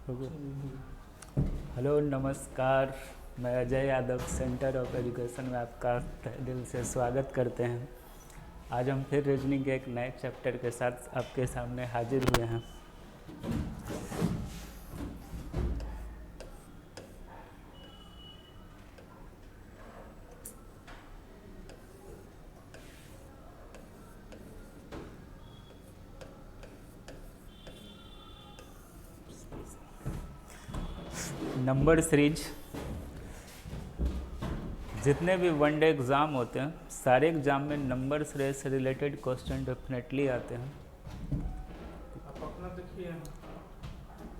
Hello नमस्कार। मैं Ajay Yadav centre of education में आपका तहे दिल से स्वागत करते हैं। आज हम फिर रीजनिंग के एक नए चैप्टर के साथ आपके सामने हाजिर हुए हैं। नंबर सीरीज, जितने भी वनडे एग्ज़ाम होते हैं सारे एग्ज़ाम में नंबर सीरीज से रिलेटेड क्वेश्चन डेफिनेटली आते हैं। आप अपना देखिए।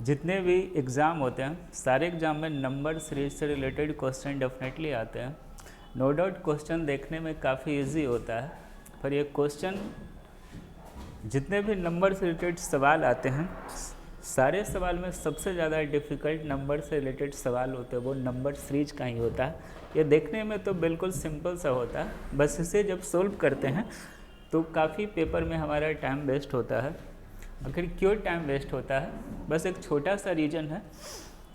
जितने भी एग्ज़ाम होते हैं सारे एग्ज़ाम में नंबर सीरीज से रिलेटेड क्वेश्चन डेफिनेटली आते हैं। नो डाउट क्वेश्चन देखने में काफ़ी इजी होता है, पर ये क्वेश्चन जितने भी नंबर से रिलेटेड सवाल आते हैं सारे सवाल में सबसे ज़्यादा डिफ़िकल्ट नंबर से रिलेटेड सवाल होते हैं वो नंबर सीरीज का ही होता है। ये देखने में तो बिल्कुल सिंपल सा होता है, बस इसे जब सोल्व करते हैं तो काफ़ी पेपर में हमारा टाइम वेस्ट होता है। आखिर क्यों टाइम वेस्ट होता है? बस एक छोटा सा रीज़न है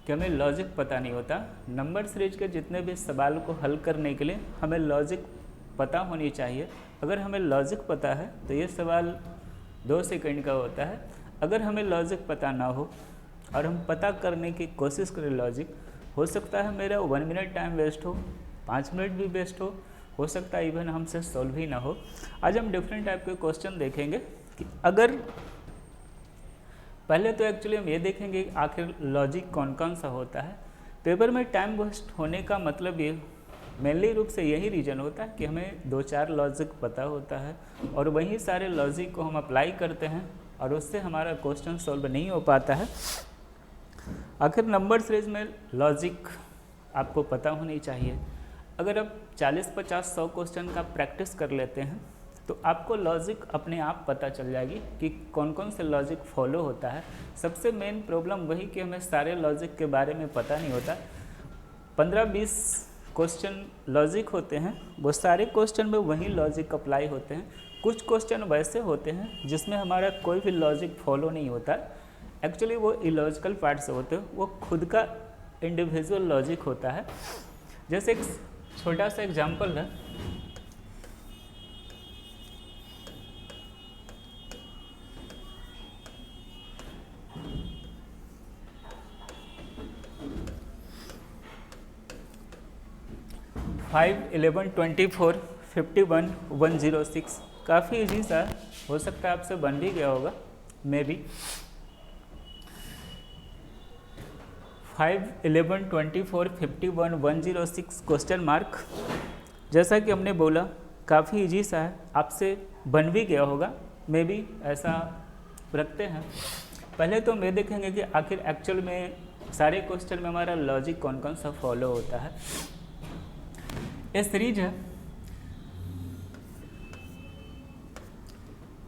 कि हमें लॉजिक पता नहीं होता। नंबर सीरीज के जितने भी सवाल को हल करने के लिए हमें लॉजिक पता होनी चाहिए। अगर हमें लॉजिक पता है तो ये सवाल 2 सेकंड का होता है। अगर हमें लॉजिक पता ना हो और हम पता करने की कोशिश करें लॉजिक, हो सकता है मेरा 1 मिनट टाइम वेस्ट हो, 5 मिनट भी वेस्ट हो सकता है इवन हमसे सॉल्व ही ना हो। आज हम डिफरेंट टाइप के क्वेश्चन देखेंगे कि अगर पहले तो एक्चुअली हम ये देखेंगे कि आखिर लॉजिक कौन कौन सा होता है। पेपर में टाइम वेस्ट होने का मतलब ये मेनली रूप से यही रीज़न होता है कि हमें 2-4 लॉजिक पता होता है और वही सारे लॉजिक को हम अप्लाई करते हैं और उससे हमारा क्वेश्चन सॉल्व नहीं हो पाता है। आखिर नंबर सीरीज में लॉजिक आपको पता होनी चाहिए। अगर आप 40-50-100 क्वेश्चन का प्रैक्टिस कर लेते हैं तो आपको लॉजिक अपने आप पता चल जाएगी कि कौन कौन से लॉजिक फॉलो होता है। सबसे मेन प्रॉब्लम वही कि हमें सारे लॉजिक के बारे में पता नहीं होता। 15-20 क्वेश्चन लॉजिक होते हैं, वो सारे क्वेश्चन में वही लॉजिक अप्लाई होते हैं। कुछ क्वेश्चन वैसे होते हैं जिसमें हमारा कोई भी लॉजिक फॉलो नहीं होता। एक्चुअली वो इलॉजिकल पार्ट से होते हैं, वो खुद का इंडिविजुअल लॉजिक होता है। जैसे एक छोटा सा एग्जांपल है, फाइव 11 24 51 106 काफ़ी इजी सा हो सकता है, आपसे बन भी गया होगा मे बी। 5 11 24 51 106 question mark. जैसा कि हमने बोला काफ़ी इजी सा है, आपसे बन भी गया होगा मे बी, ऐसा रखते हैं। पहले तो हम ये देखेंगे कि आखिर एक्चुअल में सारे क्वेश्चन में हमारा लॉजिक कौन कौन सा फॉलो होता है। ये सीरीज है,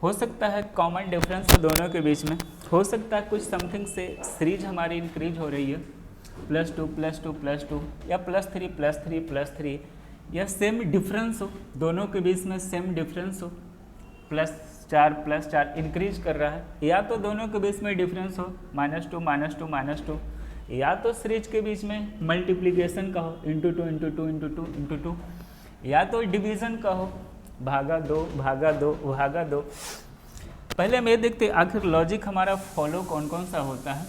हो सकता है कॉमन डिफरेंस है दोनों के बीच में, हो सकता है कुछ समथिंग से सीरीज हमारी इंक्रीज हो रही है, +2 +2 +2 या +3 +3 +3, या सेम डिफरेंस हो दोनों के बीच में, सेम डिफरेंस हो +4 इंक्रीज कर रहा है, या तो दोनों के बीच में डिफरेंस हो -2 -2 -2, या तो सीरीज के बीच में मल्टीप्लिकेशन का हो ×2 × 2 × 2 × 2, या तो डिवीज़न का हो भागा 2 भागा 2 भागा 2। पहले हम ये देखते हैं आखिर लॉजिक हमारा फॉलो कौन कौन सा होता है।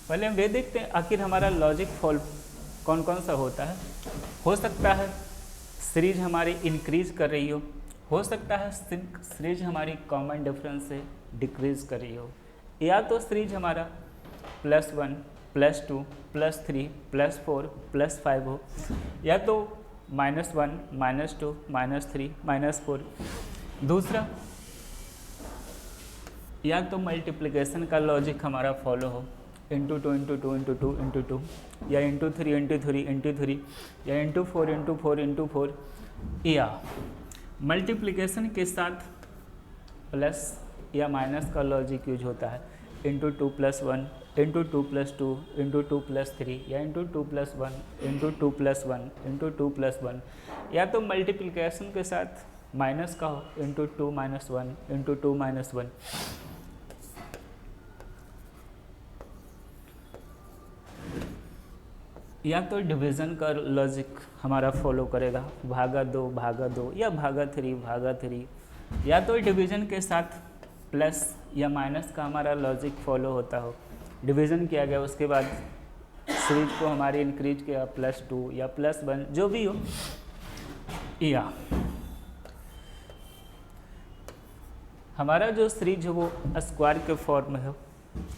पहले हम ये देखते हैं आखिर हमारा लॉजिक फॉलो कौन कौन सा होता है। हो सकता है सीरीज हमारी इंक्रीज कर रही हो सकता है सीरीज हमारी कॉमन डिफरेंस से डिक्रीज कर रही हो, या तो सीरीज हमारा +1 +2 +3 +4 +5 हो, या तो -1 -2 -3 -4। दूसरा, या तो मल्टीप्लिकेशन का लॉजिक हमारा फॉलो हो ×2 × 2 × 2 × 2, या ×3 × 3 × 3, या ×4 × 4 × 4, या मल्टीप्लिकेशन के साथ प्लस या माइनस का लॉजिक यूज होता है ×2 + 1 × 2 + 2 × 2 + 3, या ×2 + 1 × 2 + 1 × 2 + 1, या तो मल्टीप्लिकेशन के साथ माइनस का हो ×2 - 1 × 2 - 1। या तो डिवीज़न का लॉजिक हमारा फॉलो करेगा, भागा 2 या भागा 3, या तो डिवीज़न के साथ प्लस या माइनस का हमारा लॉजिक फॉलो होता हो। डिवीज़न किया गया, उसके बाद सीरीज को हमारी इंक्रीज किया +2 या +1, जो भी हो, या हमारा जो सीरीज हो वो स्क्वायर के फॉर्म में हो,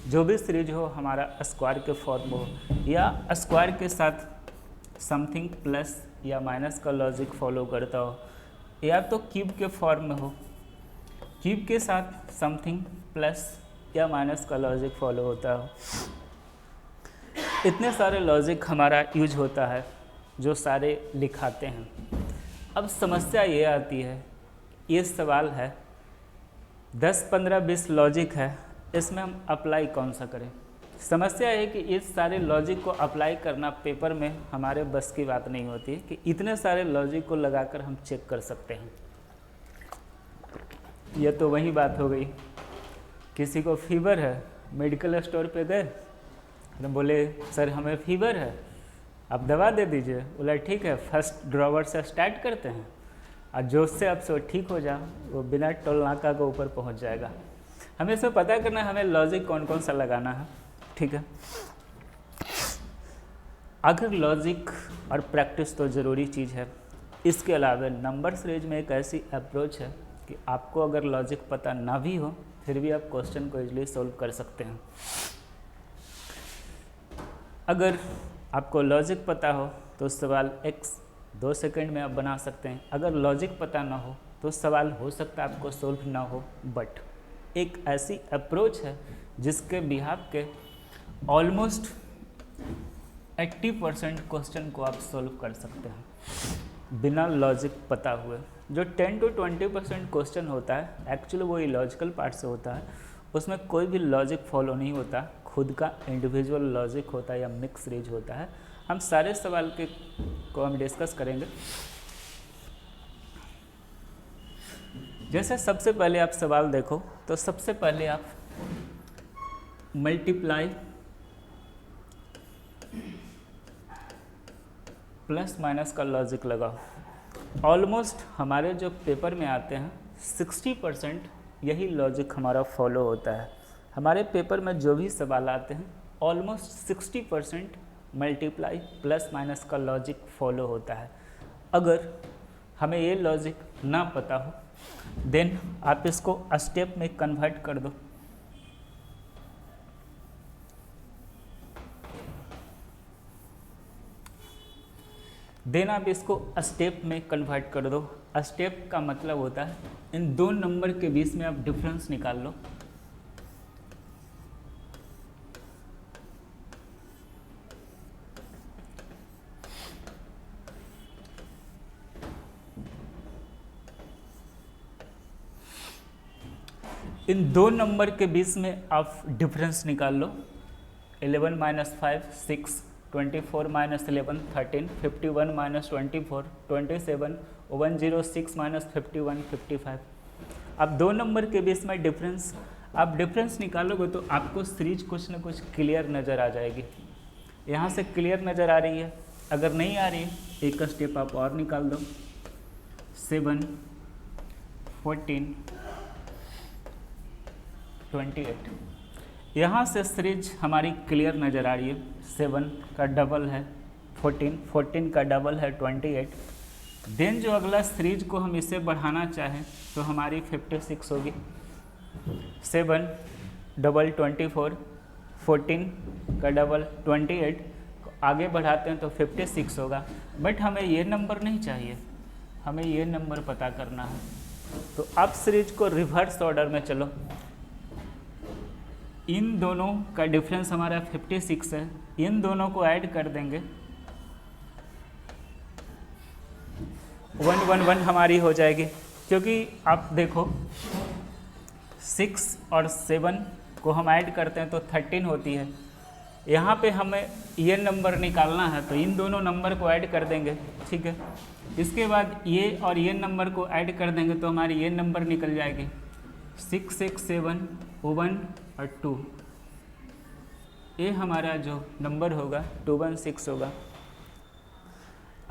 जो भी सीरीज हो हमारा स्क्वायर के फॉर्म में हो, या स्क्वायर के साथ समथिंग प्लस या माइनस का लॉजिक फॉलो करता हो, या तो क्यूब के फॉर्म में हो, क्यूब के साथ समथिंग प्लस या माइनस का लॉजिक फॉलो होता हो। इतने सारे लॉजिक हमारा यूज होता है जो सारे लिखाते हैं। अब समस्या ये आती है, ये सवाल है 10, 15, 20 लॉजिक है, इसमें हम अप्लाई कौन सा करें। समस्या है कि इस सारे लॉजिक को अप्लाई करना पेपर में हमारे बस की बात नहीं होती है कि इतने सारे लॉजिक को लगाकर हम चेक कर सकते हैं। ये तो वही बात हो गई, किसी को फीवर है, मेडिकल स्टोर पे गए तो बोले सर हमें फीवर है, आप दवा दे दीजिए। बोला ठीक है, फर्स्ट ड्रॉवर से स्टार्ट करते हैं और जो उससे अब से ठीक हो जा, वो बिना टोल नाका के ऊपर पहुंच जाएगा। हमें इसमें पता करना है हमें लॉजिक कौन कौन सा लगाना है, ठीक है। अगर लॉजिक और प्रैक्टिस तो ज़रूरी चीज़ है, इसके अलावा नंबर सीरीज में एक ऐसी अप्रोच है कि आपको अगर लॉजिक पता ना भी हो फिर भी आप क्वेश्चन को इजीली सॉल्व कर सकते हैं। अगर आपको लॉजिक पता हो तो सवाल x 2 सेकंड में आप बना सकते हैं। अगर लॉजिक पता ना हो तो सवाल हो सकता है आपको सॉल्व ना हो, बट एक ऐसी अप्रोच है जिसके बिहाफ के ऑलमोस्ट 80% क्वेश्चन को आप सॉल्व कर सकते हैं बिना लॉजिक पता हुए। जो 10 to 20% क्वेश्चन होता है एक्चुअली वो इलॉजिकल पार्ट से होता है, उसमें कोई भी लॉजिक फॉलो नहीं होता, खुद का इंडिविजुअल लॉजिक होता है या मिक्स सीरीज होता है। हम सारे सवाल को हम डिस्कस करेंगे। जैसे सबसे पहले आप सवाल देखो तो सबसे पहले आप मल्टीप्लाई प्लस माइनस का लॉजिक लगाओ। ऑलमोस्ट हमारे जो पेपर में आते हैं 60% यही लॉजिक हमारा फॉलो होता है। हमारे पेपर में जो भी सवाल आते हैं ऑलमोस्ट 60% मल्टीप्लाई प्लस माइनस का लॉजिक फॉलो होता है। अगर हमें ये लॉजिक ना पता हो देन आप इसको स्टेप में कन्वर्ट कर दो। देन आप इसको स्टेप में कन्वर्ट कर दो। स्टेप का मतलब होता है इन दो नंबर के बीच में आप डिफरेंस निकाल लो। इन दो नंबर के बीच में आप डिफरेंस निकाल लो। 11 - 5 6, 24 - 11 13, 51 - 24 27, 106 - 51 55। अब दो नंबर के बीच में डिफरेंस आप डिफरेंस निकालोगे तो आपको सीरीज कुछ ना कुछ क्लियर नज़र आ जाएगी। यहाँ से क्लियर नज़र आ रही है, अगर नहीं आ रही एक स्टेप आप और निकाल दो। 7 14 28। यहाँ से सीरीज हमारी क्लियर नज़र आ रही है। 7 का डबल है 14, 14 का डबल है 28। देन जो अगला सीरीज को हम इसे बढ़ाना चाहें तो हमारी 56 होगी। 7 डबल 24, 14 का डबल 28, आगे बढ़ाते हैं तो 56 होगा। बट हमें ये नंबर नहीं चाहिए, हमें ये नंबर पता करना है। तो अब सीरीज को रिवर्स ऑर्डर में चलो। इन दोनों का डिफरेंस हमारा 56 है, इन दोनों को ऐड कर देंगे 111 हमारी हो जाएगी। क्योंकि आप देखो 6 और 7 को हम ऐड करते हैं तो 13 होती है। यहाँ पे हमें ये नंबर निकालना है तो इन दोनों नंबर को ऐड कर देंगे, ठीक है। इसके बाद ये और ये नंबर को ऐड कर देंगे तो हमारी ये नंबर निकल जाएगी 6 6 7 1 और 2। ये हमारा जो नंबर होगा 216 होगा।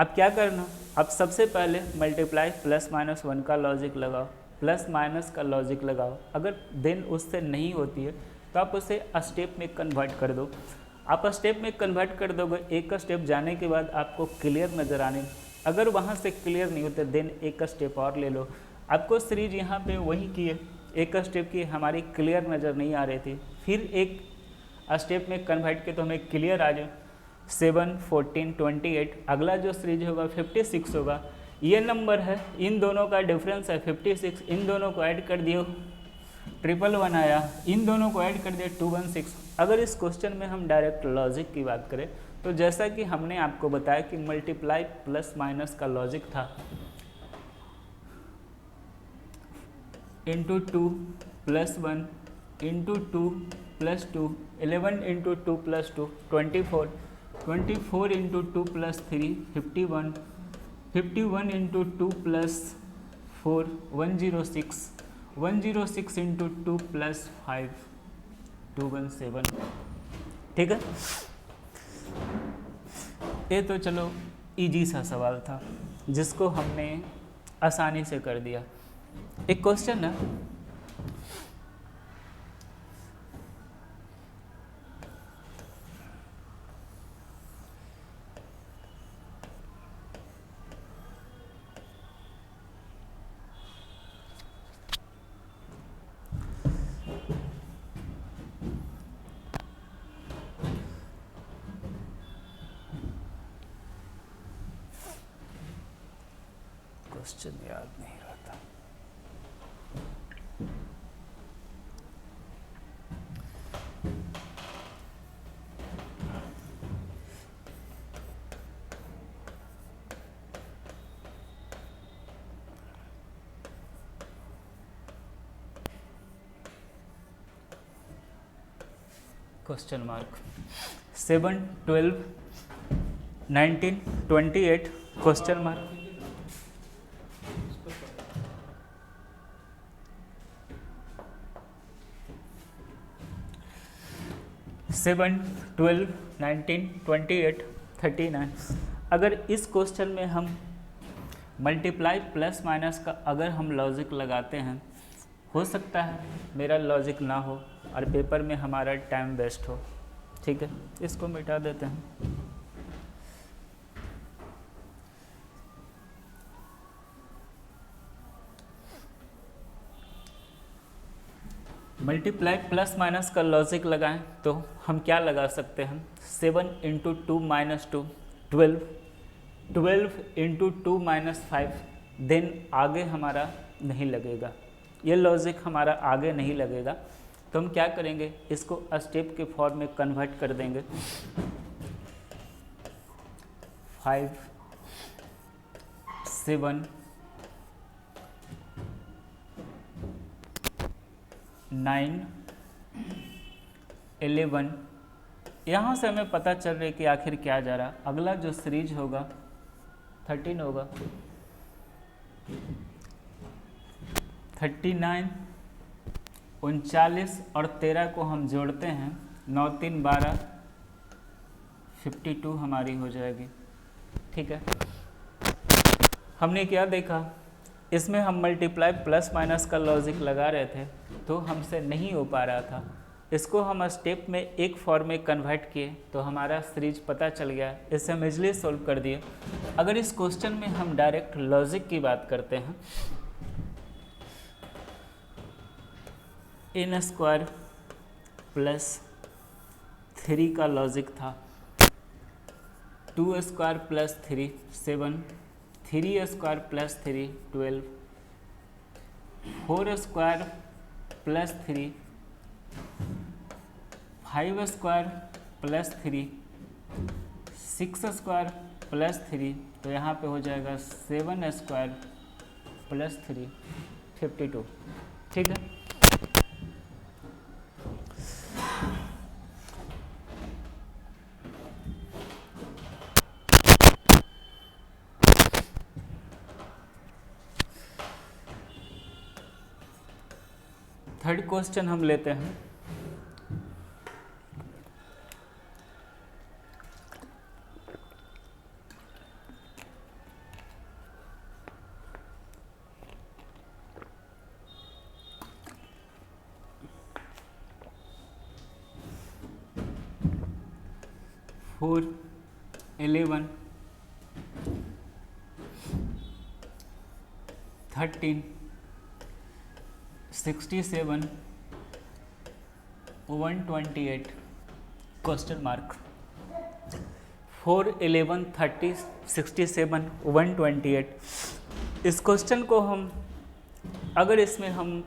अब क्या करना, अब सबसे पहले मल्टीप्लाई प्लस माइनस 1 का लॉजिक लगाओ, प्लस माइनस का लॉजिक लगाओ। अगर देन उससे नहीं होती है तो आप उसे स्टेप में कन्वर्ट कर दो। आप स्टेप में कन्वर्ट कर दोगे, एक का स्टेप जाने के बाद आपको क्लियर नज़र आने, अगर वहाँ से क्लियर नहीं होते देन एक का स्टेप और ले लो। आपको सीरीज यहाँ पे वही की है, एक का स्टेप की हमारी क्लियर नज़र नहीं आ रही थी, फिर एक स्टेप में कन्वर्ट किए तो हमें क्लियर आ जाए। 7, 14, 28, अगला जो सीरीज होगा 56 होगा। ये नंबर है, इन दोनों का डिफरेंस है 56, इन दोनों को ऐड कर दियो 111 आया, इन दोनों को ऐड कर दिया 216। अगर इस क्वेश्चन में हम डायरेक्ट लॉजिक की बात करें तो जैसा कि हमने आपको बताया कि मल्टीप्लाई प्लस माइनस का लॉजिक था into 2 plus 1 into 2 plus 2, 11 into 2 plus 2 24, 24 into 2 plus 3 51, 51 into 2 plus 4 106, 106 into 2 plus 5 217। ठीक है, ये तो चलो इजी सा सवाल था जिसको हमने आसानी से कर दिया। एक क्वेश्चन है, क्वेश्चन याद नहीं रहता। Question mark 7, 12, 19, 28 question mark. 7, 12, 19, 28, 39। अगर इस क्वेश्चन में हम मल्टीप्लाई प्लस माइनस का अगर हम लॉजिक लगाते हैं, हो सकता है मेरा लॉजिक ना हो और पेपर में हमारा टाइम वेस्ट हो। ठीक है, इसको मिटा देते हैं। मल्टीप्लाई प्लस माइनस का लॉजिक लगाएं तो हम क्या लगा सकते हैं, 7 into 2 minus 2 12, 12 into 2 minus 5, then आगे हमारा नहीं लगेगा, ये लॉजिक हमारा आगे नहीं लगेगा। तो हम क्या करेंगे, इसको स्टेप के फॉर्म में कन्वर्ट कर देंगे। 5, 7, 9, 11। यहाँ से हमें पता चल रहा है कि आखिर क्या जा रहा। अगला जो सीरीज होगा 13 होगा, 39, 39 और 13 को हम जोड़ते हैं, 9, 3, 12, 52 हमारी हो जाएगी। ठीक है, हमने क्या देखा, इसमें हम मल्टीप्लाई प्लस माइनस का लॉजिक लगा रहे थे तो हमसे नहीं हो पा रहा था। इसको हम स्टेप में एक फॉर्म में कन्वर्ट किए तो हमारा सीरीज पता चल गया, इसे हम इजली सोल्व कर दिए। अगर इस क्वेश्चन में हम डायरेक्ट लॉजिक की बात करते हैं, n स्क्वायर प्लस 3 का लॉजिक था, 2 square plus 3 7, 3 square plus 3 12, 4 square plus 3, 5 square plus 3, 6 square plus 3, तो यहाँ पे हो जाएगा 7 स्क्वायर प्लस 3 52। ठीक है, थर्ड क्वेश्चन हम लेते हैं। 4 11 13 67 128 क्वेश्चन मार्क। 4 11 30 67 128। इस क्वेश्चन को हम अगर इसमें हम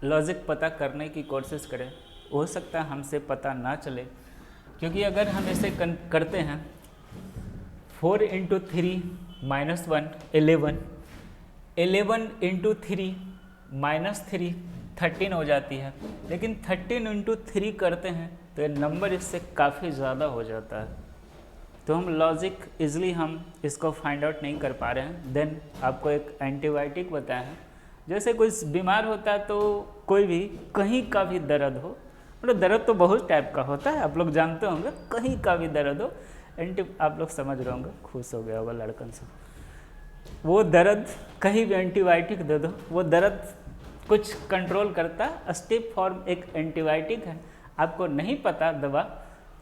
लॉजिक पता करने की कोशिश करें, हो सकता है हमसे पता ना चले, क्योंकि अगर हम इसे करते हैं 4 इंटू 3 माइनस 1 11, 11 इंटू 3 माइनस 3 13 हो जाती है, लेकिन 13 इंटू 3 करते हैं तो ये नंबर इससे काफ़ी ज़्यादा हो जाता है। तो हम लॉजिक इजली हम इसको फाइंड आउट नहीं कर पा रहे हैं। देन आपको एक एंटीबायोटिक बताया है, जैसे कोई बीमार होता है तो कोई भी कहीं का भी दर्द हो, मतलब दर्द तो बहुत टाइप का होता है, आप लोग जानते होंगे, कहीं का भी दर्द हो, आप लोग समझ रहे होंगे, खुश हो गया होगा लड़कन से, वो दर्द कहीं भी एंटीबायोटिक दे दो, वो दर्द कुछ कंट्रोल करता है। स्टेप फॉर्म एक एंटीबायोटिक है, आपको नहीं पता दवा,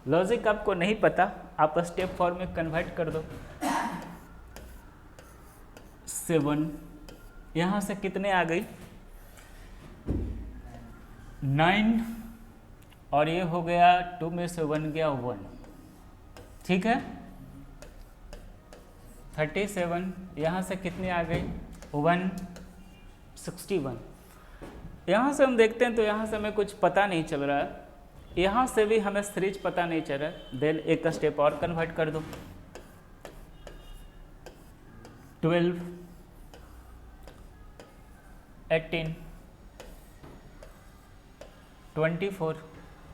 लॉजिक आपको नहीं पता, आप स्टेप फॉर्म में कन्वर्ट कर दो। 7 यहाँ से कितने आ गई 9, और ये हो गया 2 में से 1 गया 1, ठीक है। 37 यहाँ से कितने आ गई 161। यहाँ से हम देखते हैं तो यहाँ से हमें कुछ पता नहीं चल रहा है, यहाँ से भी हमें सीरीज पता नहीं चल रहा है। देन एक स्टेप और कन्वर्ट कर दो, 12 18 24।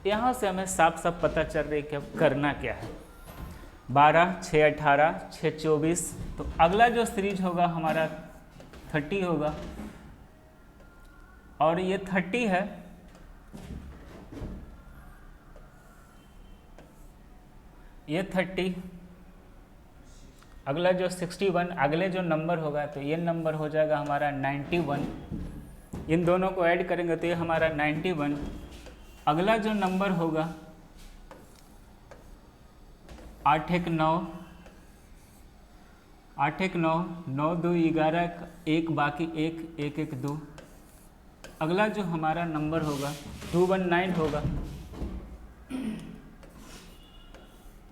यहाँ से हमें साफ साफ पता चल रही है कि अब करना क्या है। 12 6 18 6 24, तो अगला जो सीरीज होगा हमारा 30 होगा, और ये 30 है, ये 30, अगला जो 61, अगले जो नंबर होगा तो ये नंबर हो जाएगा हमारा 91, इन दोनों को ऐड करेंगे तो ये हमारा 91। अगला जो नंबर होगा 8 1 9, 8 1 9, 9 2 11, 1 बाकी 1 1 1 2। अगला जो हमारा नंबर होगा 219 होगा,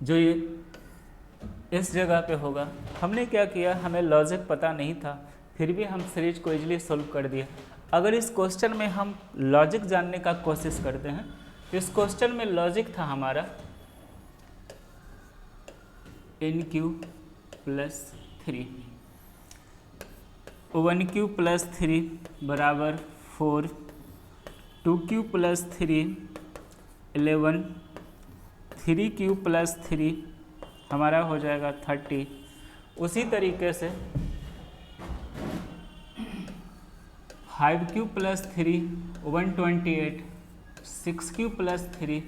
जो ये इस जगह पे होगा। हमने क्या किया, हमें लॉजिक पता नहीं था, फिर भी हम सीरीज को इजीली सोल्व कर दिया। अगर इस क्वेश्चन में हम लॉजिक जानने का कोशिश करते हैं तो इस क्वेश्चन में लॉजिक था हमारा NQ प्लस 3, 1Q प्लस 3 बराबर 4, 2Q प्लस 3 11, 3Q प्लस 3 हमारा हो जाएगा 30। उसी तरीके से 5Q plus 3 128, 6Q plus 3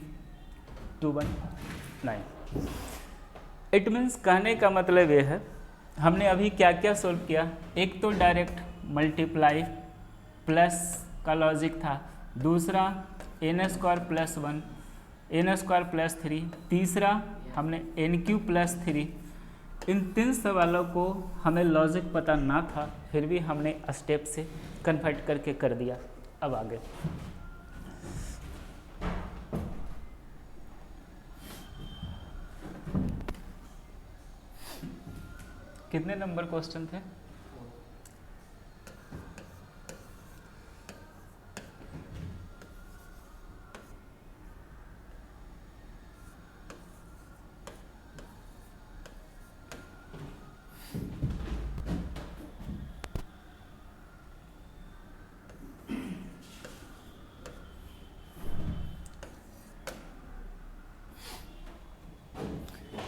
219। It means कहने का मतलब ये है, हमने अभी क्या क्या सोल्व किया। एक तो डायरेक्ट मल्टीप्लाई प्लस का लॉजिक था, दूसरा n² प्लस 1, n² प्लस 3, तीसरा हमने NQ प्लस 3। इन 3 सवालों को हमें लॉजिक पता ना था, फिर भी हमने स्टेप से कन्वर्ट करके कर दिया। अब आगे कितने नंबर क्वेश्चन थे?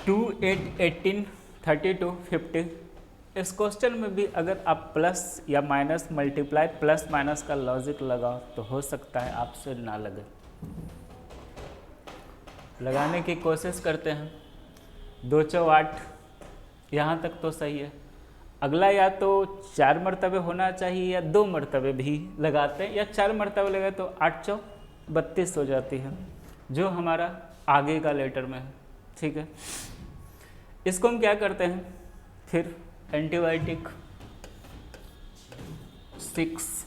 टू 8 18 32 50। इस क्वेश्चन में भी अगर आप प्लस या माइनस मल्टीप्लाई प्लस माइनस का लॉजिक लगाओ तो हो सकता है आपसे ना लगे। लगाने की कोशिश करते हैं। 2 चौ 8, यहाँ तक तो सही है। अगला या तो 4 मरतबे होना चाहिए या 2 मरतबे भी लगाते हैं, या 4 मरतबे लगाए तो 8 चौ 32 हो जाती है, जो हमारा आगे का लेटर में है। ठीक है, इसको हम क्या करते हैं, फिर एंटीबायोटिक 6,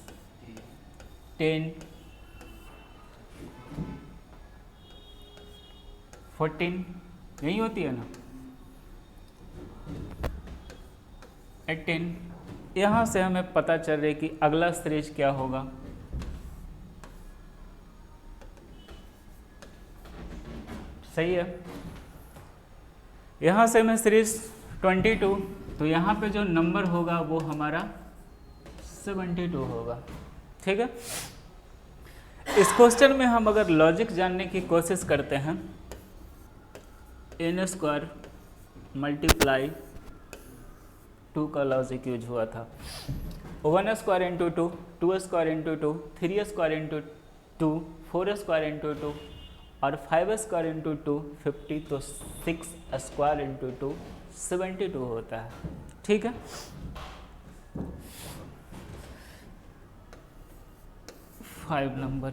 10, 14 यही होती है ना, 18, यहाँ से हमें पता चल रहा है कि अगला सीरीज क्या होगा, सही है। यहाँ से हमें सीरीज 22, तो यहाँ पे जो नंबर होगा वो हमारा 72 होगा, ठीक है। इस क्वेश्चन में हम अगर लॉजिक जानने की कोशिश करते हैं, n स्क्वायर मल्टीप्लाई 2 का लॉजिक यूज हुआ था, 1 square into 2, 2 square into 2, 3 square into 2, 4 square into 2 और 5 स्क्वायर इंटू 2 50, तो 6 स्क्वायर इंटू 2 72 होता है, ठीक है। Five number,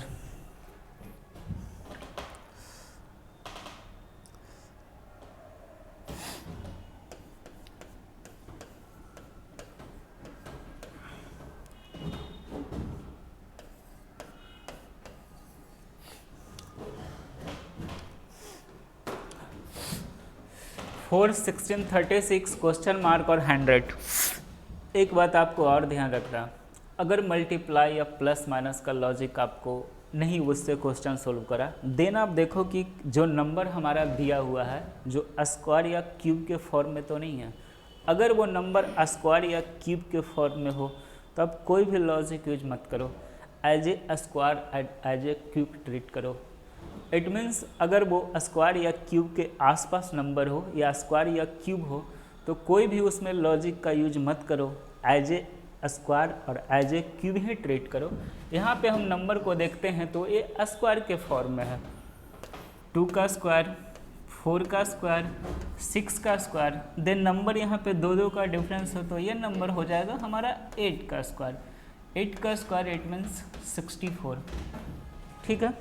four 16 36 question mark और 100। एक बात आपको और ध्यान रखना, अगर मल्टीप्लाई या प्लस माइनस का लॉजिक आपको नहीं उससे क्वेश्चन सोल्व करा देन आप देखो कि जो नंबर हमारा दिया हुआ है जो स्क्वायर या क्यूब के फॉर्म में तो नहीं है। अगर वो नंबर स्क्वायर या क्यूब के फॉर्म में हो तो आप कोई भी लॉजिक यूज मत करो, as a square as a cube treat करो। इट मीन्स अगर वो स्क्वायर या क्यूब के आसपास नंबर हो या स्क्वायर या क्यूब हो तो कोई भी उसमें लॉजिक का यूज मत करो, एज ए स्क्वायर और एज ए क्यूब ही ट्रीट करो। यहाँ पे हम नंबर को देखते हैं तो ये स्क्वायर के फॉर्म में है, 2 का स्क्वायर, 4 का स्क्वायर, 6 का स्क्वायर, देन नंबर यहाँ पे 2 का डिफरेंस हो तो ये नंबर हो जाएगा हमारा 8 का स्क्वायर। 8 का स्क्वायर इट मीन्स 64, ठीक है।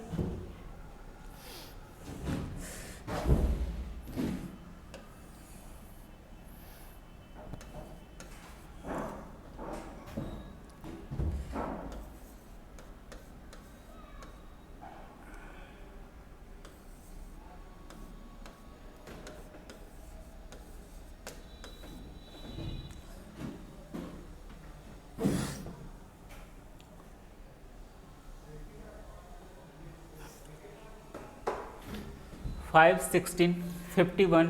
फाइव 16 51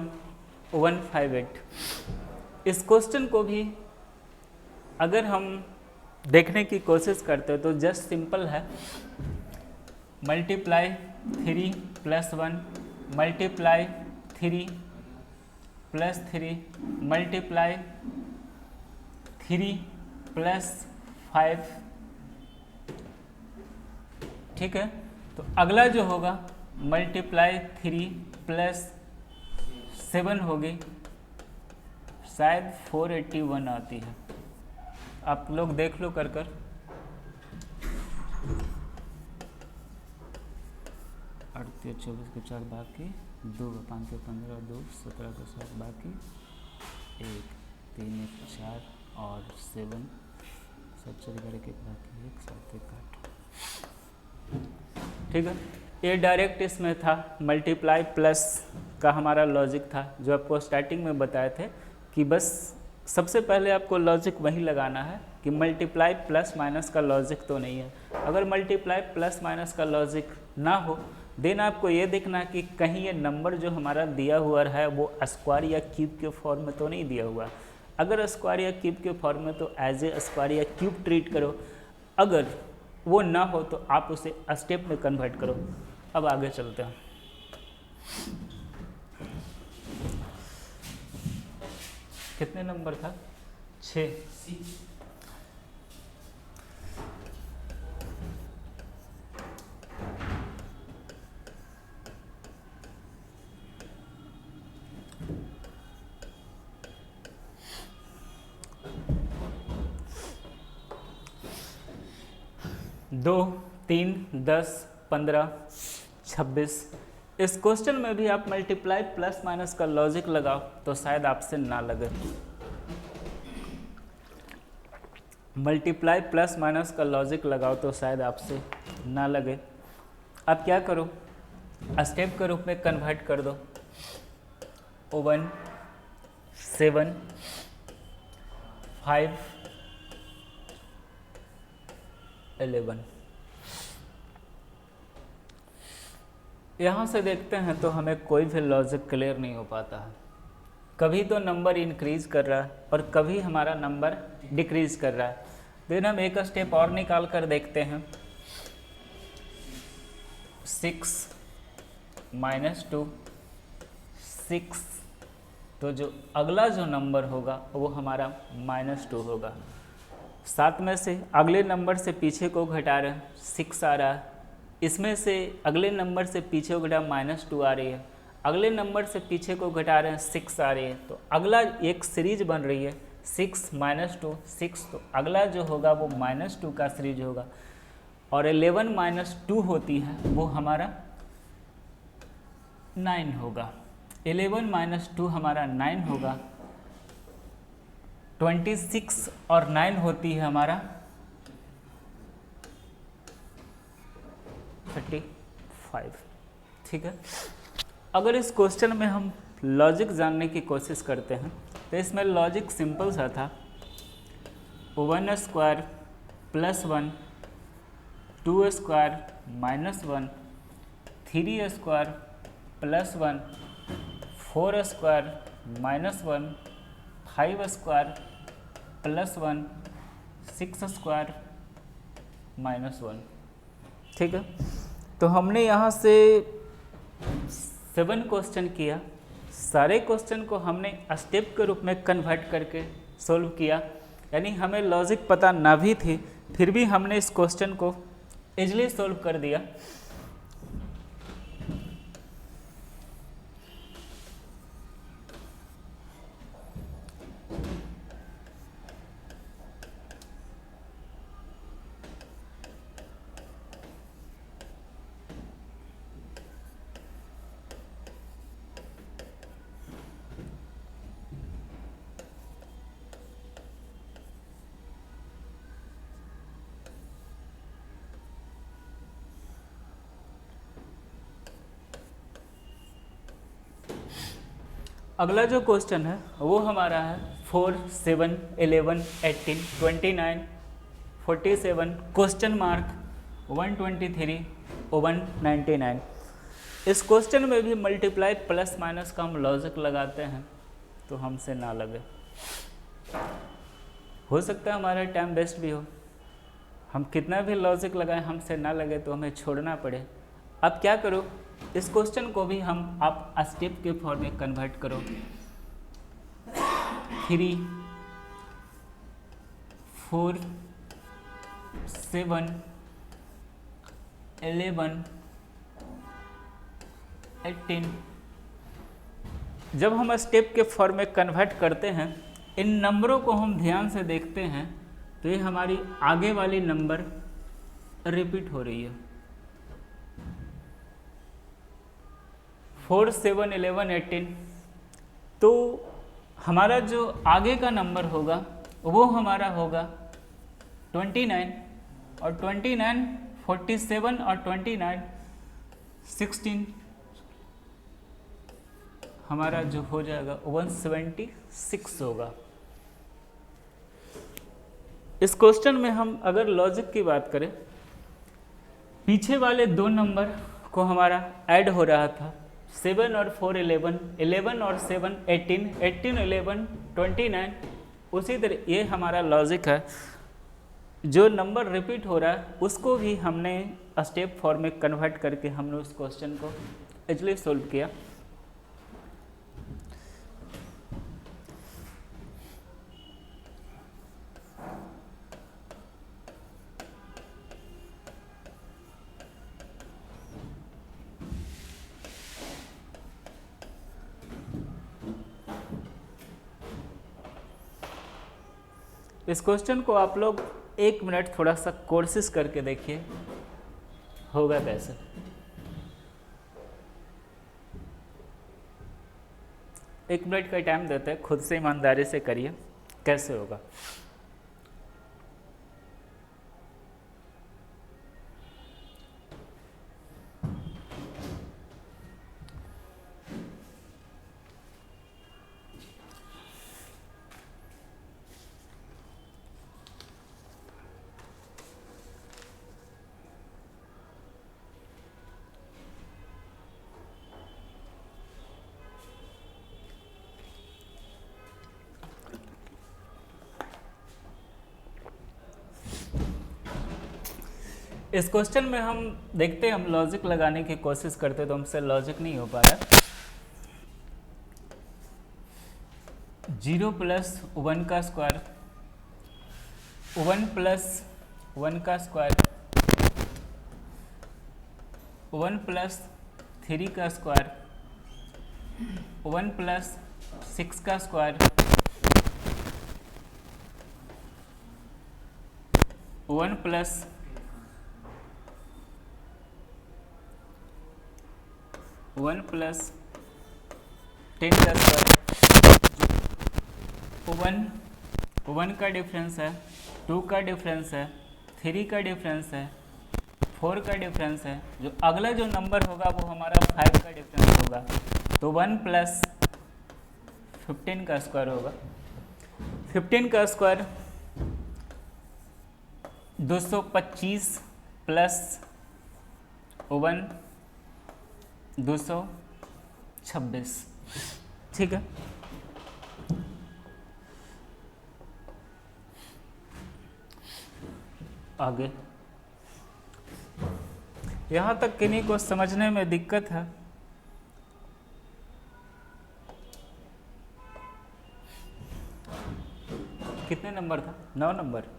158। इस क्वेश्चन को भी अगर हम देखने की कोशिश करते हैं तो जस्ट सिंपल है, मल्टीप्लाई 3 + 1 मल्टीप्लाई 3 + 3 मल्टीप्लाई 3 + 5, ठीक है। तो अगला जो होगा मल्टीप्लाई 3 + 7 होगी, शायद 481 आती है, आप लोग देख लो कर 38 24 के 4 बाकी, 2 5 के 15, 2 17 के 7 बाकी, 1 3 1 4 और 7 7 के बाकी 1 7 1 8, ठीक है। ये डायरेक्ट इसमें था, मल्टीप्लाई प्लस का हमारा लॉजिक था जो आपको स्टार्टिंग में बताए थे कि बस सबसे पहले आपको लॉजिक वही लगाना है कि मल्टीप्लाई प्लस माइनस का लॉजिक तो नहीं है। अगर मल्टीप्लाई प्लस माइनस का लॉजिक ना हो देन आपको ये देखना कि कहीं ये नंबर जो हमारा दिया हुआ है वो स्क्वायर या क्यूब के फॉर्म में तो नहीं दिया हुआ। अगर स्क्वायर या क्यूब के फॉर्म में तो एज ए स्क्वायर या क्यूब ट्रीट करो, अगर वो ना हो तो आप उसे स्टेप में कन्वर्ट करो। अब आगे चलते हैं। कितने नंबर था? 6। दो 3 10 15 26 इस क्वेश्चन में भी आप मल्टीप्लाई प्लस माइनस का लॉजिक लगाओ तो शायद आपसे ना लगे। मल्टीप्लाई प्लस माइनस का लॉजिक लगाओ तो शायद आपसे ना लगे। अब क्या करो, स्टेप के रूप में कन्वर्ट कर दो। 1 7 5 11। यहाँ से देखते हैं तो हमें कोई भी लॉजिक क्लियर नहीं हो पाता है। कभी तो नंबर इंक्रीज कर रहा है और कभी हमारा नंबर डिक्रीज कर रहा है। देन हम एक स्टेप और निकाल कर देखते हैं। 6 - 2 6, तो जो अगला जो नंबर होगा वो हमारा -2 होगा। 7 में से अगले नंबर से पीछे को घटा रहे हैं, 6 आ रहा है। इसमें से अगले नंबर से पीछे को घटा -2 आ रही है। अगले नंबर से पीछे को घटा रहे हैं, 6 आ रही है। तो अगला एक सीरीज बन रही है 6 - 2 6, तो अगला जो होगा वो -2 का सीरीज होगा। और 11 - 2 होती है वो हमारा 9 होगा। 11 - 2 हमारा 9 होगा। 26 और 9 होती है हमारा 35। ठीक है। अगर इस क्वेश्चन में हम लॉजिक जानने की कोशिश करते हैं तो इसमें लॉजिक सिंपल सा था। 1² + 1, 2² - 1, 3² + 1, 4² - 1, 5² + 1, 6² - 1। ठीक है। तो हमने यहाँ से 7 क्वेश्चन किया। सारे क्वेश्चन को हमने स्टेप के रूप में कन्वर्ट करके सोल्व किया। यानी हमें लॉजिक पता ना भी थी फिर भी हमने इस क्वेश्चन को इजीली सोल्व कर दिया। अगला जो क्वेश्चन है वो हमारा है 4 7 11 18 29 47 (123 199). इस क्वेश्चन में भी मल्टीप्लाई प्लस माइनस का हम लॉजिक लगाते हैं तो हमसे ना लगे। हो सकता है हमारा टाइम वेस्ट भी हो, हम कितना भी लॉजिक लगाएं हमसे ना लगे तो हमें छोड़ना पड़े। अब क्या करो, इस क्वेश्चन को भी आप स्टेप के फॉर्म में कन्वर्ट करो। 3 4 7 11 18। जब हम स्टेप के फॉर्म में कन्वर्ट करते हैं, इन नंबरों को हम ध्यान से देखते हैं तो ये हमारी आगे वाली नंबर रिपीट हो रही है। 4 7 11 18, तो हमारा जो आगे का नंबर होगा वो हमारा होगा 29, और 29 47 और 29 16 हमारा जो हो जाएगा 176 होगा। इस क्वेश्चन में हम अगर लॉजिक की बात करें, पीछे वाले दो नंबर को हमारा ऐड हो रहा था 7 और 4 11, 11 और 7 18, 18 11 29। उसी तरह ये हमारा लॉजिक है। जो नंबर रिपीट हो रहा है उसको भी हमने स्टेप फॉर्म में कन्वर्ट करके हमने उस क्वेश्चन को इजीली सोल्व किया। इस क्वेश्चन को आप लोग 1 मिनट थोड़ा सा कोशिश करके देखिए होगा कैसे। 1 मिनट का टाइम देते हैं, खुद से ईमानदारी से करिए कैसे होगा। इस क्वेश्चन में हम देखते हैं, हम लॉजिक लगाने की कोशिश करते तो हमसे लॉजिक नहीं हो पा रहा। 0 + 1 का स्क्वायर, 1 + 1 का स्क्वायर, 1 + 3 का स्क्वायर, 1 + 6 का स्क्वायर, 1 + 1 + 10 का स्क्वायर, 1 का डिफरेंस है, 2 का डिफरेंस है, 3 का डिफरेंस है, 4 का डिफरेंस है, जो अगला जो नंबर होगा वो हमारा 5 का डिफरेंस होगा, तो 1 + 15 का स्क्वायर होगा। 15 का स्क्वायर 225 + 1 226, ठीक है। आगे यहाँ तक किन्हीं को समझने में दिक्कत है? कितने नंबर था? 9 नंबर।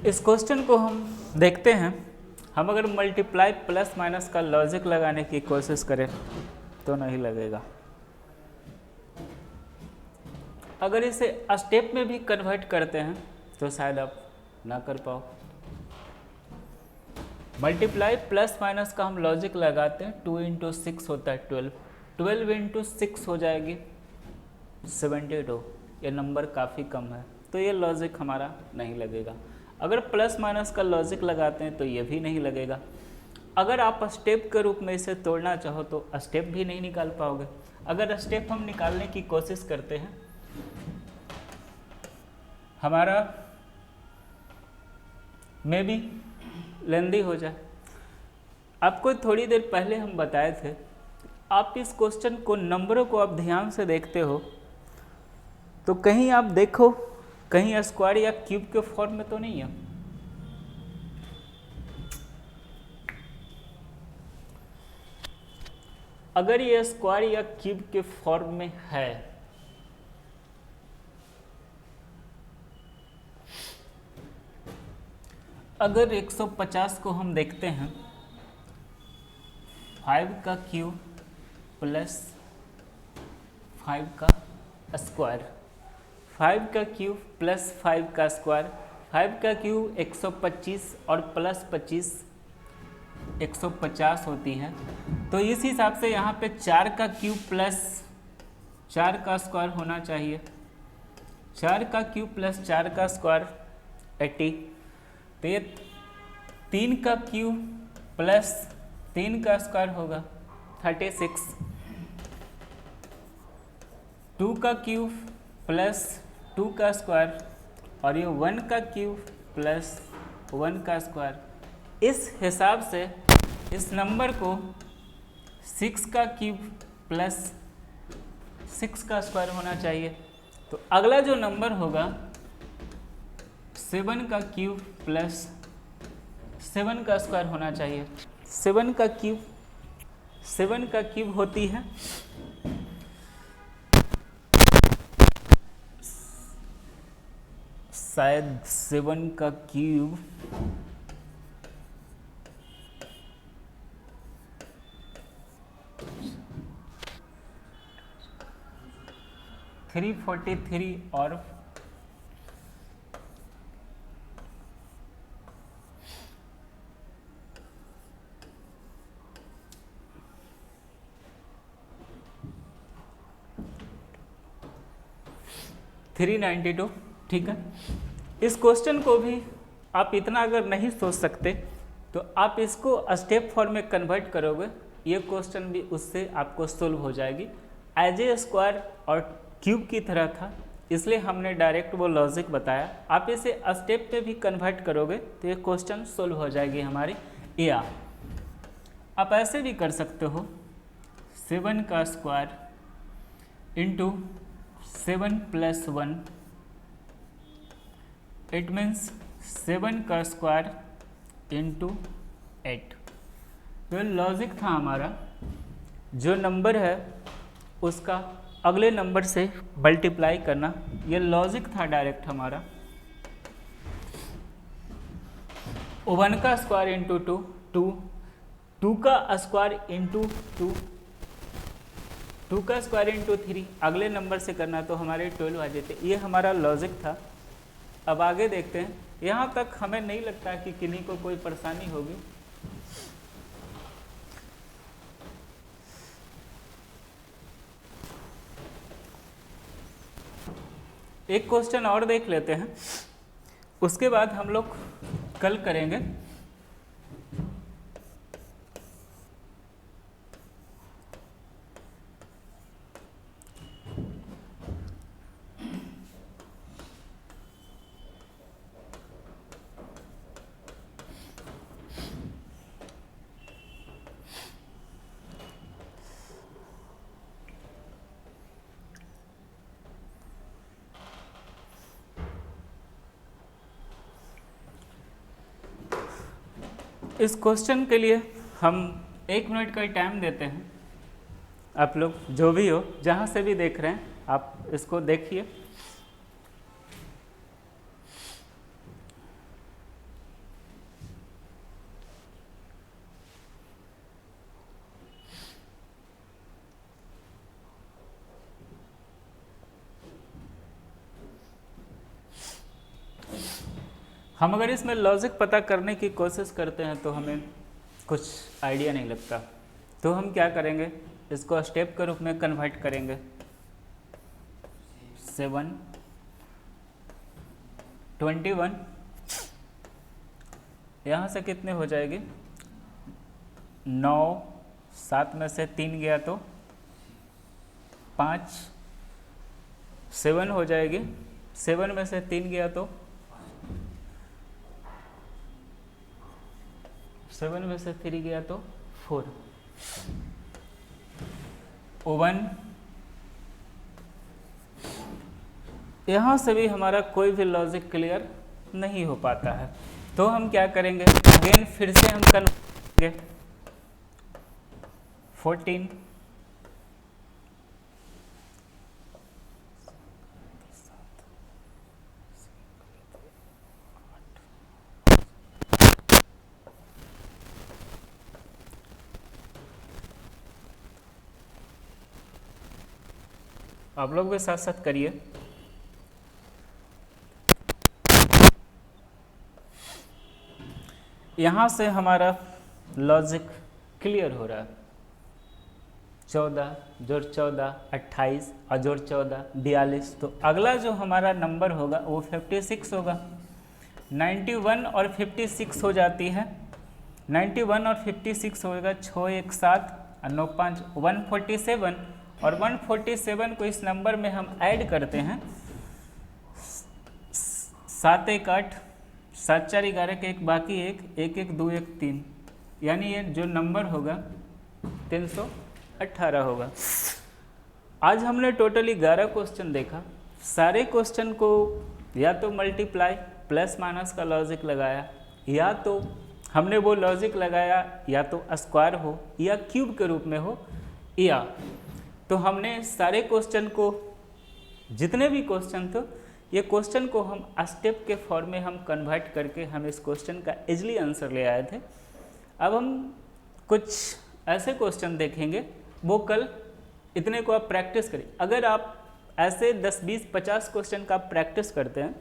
इस क्वेश्चन को हम देखते हैं, हम अगर मल्टीप्लाई प्लस माइनस का लॉजिक लगाने की कोशिश करें तो नहीं लगेगा। अगर इसे स्टेप में भी कन्वर्ट करते हैं तो शायद आप ना कर पाओ। मल्टीप्लाई प्लस माइनस का हम लॉजिक लगाते हैं, 2 × 6 होता है 12, 12 × 6 हो जाएगी 72। ये नंबर काफ़ी कम है तो ये लॉजिक हमारा नहीं लगेगा। अगर प्लस माइनस का लॉजिक लगाते हैं तो ये भी नहीं लगेगा। अगर आप स्टेप के रूप में इसे तोड़ना चाहो तो स्टेप भी नहीं निकाल पाओगे। अगर स्टेप हम निकालने की कोशिश करते हैं, हमारा मे बी लेंदी हो जाए। आपको थोड़ी देर पहले हम बताए थे, आप इस क्वेश्चन को नंबरों को आप ध्यान से देखते हो तो कहीं आप देखो, कहीं स्क्वायर या क्यूब के फॉर्म में तो नहीं है। अगर ये स्क्वायर या क्यूब के फॉर्म में है अगर 150 को हम देखते हैं 5 का क्यूब प्लस 5 का स्क्वायर, 5 का क्यूब प्लस 5 का स्क्वायर, 5 का क्यूब 125 और प्लस 25 150 होती है। तो इस हिसाब से यहाँ पे 4 का क्यूब प्लस 4 का स्क्वायर होना चाहिए। 4 का क्यूब प्लस 4 का स्क्वायर 80। तो ये 3 का क्यूब प्लस 3 का स्क्वायर होगा 36। 2 का क्यूब प्लस 2 का स्क्वायर और ये 1 का क्यूब प्लस 1 का स्क्वायर। इस हिसाब से इस नंबर को 6 का क्यूब प्लस 6 का स्क्वायर होना चाहिए। तो अगला जो नंबर होगा 7 का क्यूब प्लस 7 का स्क्वायर होना चाहिए। 7 का क्यूब, 7 का क्यूब होती है शायद 7 का क्यूब 343 और 392। ठीक है, इस क्वेश्चन को भी आप इतना अगर नहीं सोच सकते तो आप इसको स्टेप फॉर्म में कन्वर्ट करोगे, ये क्वेश्चन भी उससे आपको सोल्व हो जाएगी। एज ए स्क्वायर और क्यूब की तरह था, इसलिए हमने डायरेक्ट वो लॉजिक बताया। आप इसे स्टेप पे भी कन्वर्ट करोगे तो ये क्वेश्चन सोल्व हो जाएगी हमारी। या आप ऐसे भी कर सकते हो 7 का स्क्वायर इंटू 7 + 1, इट मीन्स 7 का स्क्वायर इंटू 8। तो लॉजिक था हमारा, जो नंबर है उसका अगले नंबर से मल्टीप्लाई करना, ये लॉजिक था डायरेक्ट हमारा। 1 का स्क्वायर इंटू 2, 2 का स्क्वायर इंटू 2, 2 का स्क्वायर इंटू 3, अगले नंबर से करना तो हमारे 12 आ जाते। ये हमारा लॉजिक था। अब आगे देखते हैं, यहाँ तक हमें नहीं लगता कि किन्हीं को कोई परेशानी होगी। एक क्वेश्चन और देख लेते हैं, उसके बाद हम लोग कल करेंगे। इस क्वेश्चन के लिए हम 1 मिनट का टाइम देते हैं। आप लोग जो भी हो, जहाँ से भी देख रहे हैं, आप इसको देखिए। हम अगर इसमें लॉजिक पता करने की कोशिश करते हैं तो हमें कुछ आइडिया नहीं लगता, तो हम क्या करेंगे, इसको स्टेप के रूप में कन्वर्ट करेंगे। 7 21, यहाँ से कितने हो जाएगी, 9, 7 में से 3 गया तो 5, 7 हो जाएगी, 7 में से 3 गया तो 7 में से 3 गया तो 4। 1, यहाँ से भी हमारा कोई भी लॉजिक क्लियर नहीं हो पाता है, तो हम क्या करेंगे, अगेन फिर से हम करेंगे 14, आप लोग भी साथ साथ करिए। यहाँ से हमारा लॉजिक क्लियर हो रहा है। 14 जोड़ 14 28 और जोड़ 14 42, तो अगला जो हमारा नंबर होगा वो 56 होगा। 91 और 56 हो जाती है, 91 और 56 होगा, 6 1 7 और 9 5 147, और 147 को इस नंबर में हम ऐड करते हैं। 7 1 8, 7 4 11 के 1 बाकी 1 1 1 2 1 3, यानी ये जो नंबर होगा 318 होगा। आज हमने टोटल 11 क्वेश्चन देखा। सारे क्वेश्चन को या तो मल्टीप्लाई प्लस माइनस का लॉजिक लगाया, या तो हमने वो लॉजिक लगाया या तो स्क्वायर हो या क्यूब के रूप में हो, या तो हमने सारे क्वेश्चन को, जितने भी क्वेश्चन थे, ये क्वेश्चन को हम स्टेप के फॉर्म में हम कन्वर्ट करके हम इस क्वेश्चन का इजली आंसर ले आए थे। अब हम कुछ ऐसे क्वेश्चन देखेंगे, वो कल इतने को आप प्रैक्टिस करें। अगर आप ऐसे 10, 20, 50 क्वेश्चन का प्रैक्टिस करते हैं,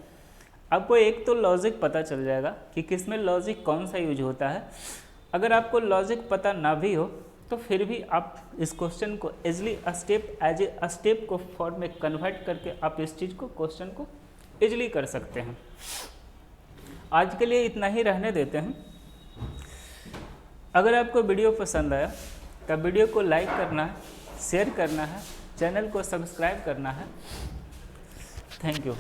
आपको एक तो लॉजिक पता चल जाएगा कि किस में लॉजिक कौन सा यूज होता है। अगर आपको लॉजिक पता ना भी हो तो फिर भी आप इस क्वेश्चन को easily step as a step को फॉर्म में कन्वर्ट करके आप इस चीज़ को, क्वेश्चन को इजली कर सकते हैं। आज के लिए इतना ही रहने देते हैं। अगर आपको वीडियो पसंद आया तब वीडियो को लाइक करना है, शेयर करना है, चैनल को सब्सक्राइब करना है। Thank you.